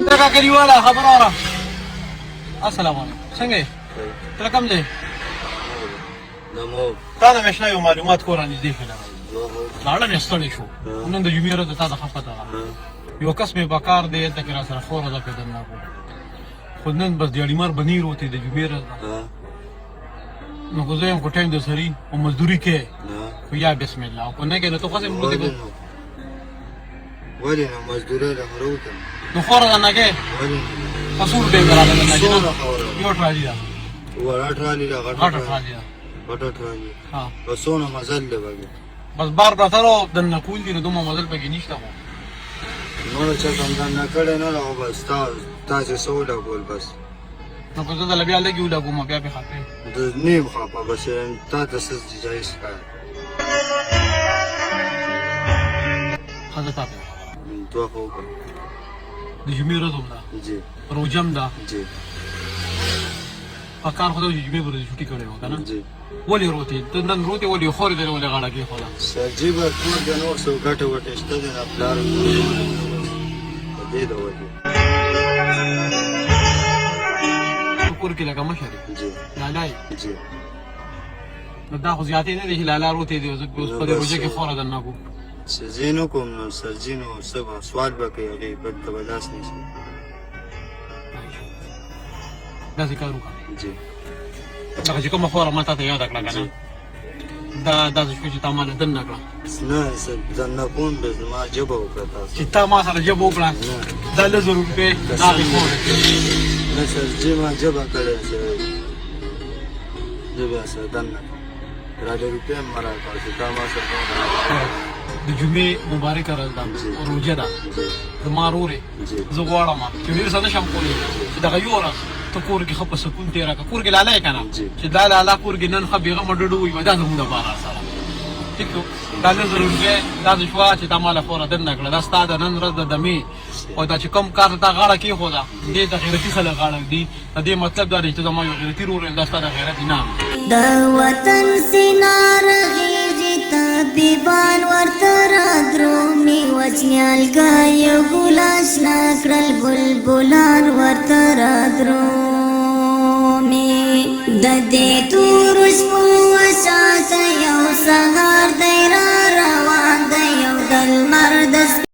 څنګه کلیواله خبره وره السلام علیکم څنګه یې ته کوم ځای تا نه مې شته یو معلومات کور رانږدې کړی لاړه مې ستړی شو نن د جمعې ورځ د تا د ښه پته وه یو کس مې په کار دی هلته کې را سره خوره ده خطرناک خو نن بس د اړیمار بنیر وتی د جمعې ورځ ده نو خو زه یم خو ټایم د سړي او مزدوري کوې خو یا بسم الله او که نه کوې نو ته خوښې مروتې به ولې نه مزدورۍ له خو وکړم نو خوره درنه کوې په څو روپۍ به راته درنه کوې یو ټرالي ده وړه ټرالي ده غټه ټرالي ده غټه ټرالي ها په څونه مزل دی پکې بس بار پراته ده او دننه کول دي نو دومره مزل پکې نشته خو نور چا هم دننه کړی نه ده خو بس تاسې څه ولګول بس نو که زه دله بیا لږې ولګوم بیا پې خفې د نیم خفه بس تا ته څه جایز ښکاري ښځه تا پې دوه خو وکړه د جمعې ورځ هم ده جی روجم ده جی په کار خو ده چې جمعې به ورځې چھوټي کړې وه که نه جی ولې روتې ته نن روتې ولې خورې دی ولې غاړه کېښوده سرجي به ټول د نور څه ګټه وټه شته دی نه پلار په دې د وجې کور کې لکه مشر جی لالا یې جی نو دا خو زیاتې نه دی چې لالا روتې دی اوس په دې روژه کې خوره درنه کړو چې زه نه کوم نو سرجي نو څه به سوال به کوي هغې بل ته به لاس نیسي داسې کار وکړه جی لکه چې کومه خوره ما تا ته یاده کړه که نه دا داسې شوه چې تا ما له دننه کړه نه ځان نه کوم به زما ژبه وکړه تاسو چې تا ما سره ژبه وکړه دا لږ روپۍ دا مې خوره نه سرجي ما ژبه کړې چې زه بیا سره دننه کوم راډیو روپۍ هم مه راکړه چې تا ما سره د جمعې مبارکه ورځ ده روژه ده زما رورې زه غواړم چې ډېر څه نه شم کولی چې دغه یو ورځ ته کور کې ښه په سکون تېره کړه کور کې لالا یې که نه چې دا لالا کور کې نن ښه بېغمه ډوډۍ ووي دا زموږ دپاره سره ټیک شو دا لږ روپۍ داسې شوه چې تا ما له خوره دننه کړه دا ستا د نن ورځ د دمې او دا چې کوم کار ته تا غاړه کېښوده دې د غیرتي خلک غاړه ږدي د دې مطلب دا دی چې ته زما یو غیرتي رور یم دا ستا د غیرت انعام د وطن سینار غیږې طبیبان ورته رادرومي وچنیالګایو ګلاش نه کړل بلبلان ورته رادرومي د دې تورو شپو وساته یو سهار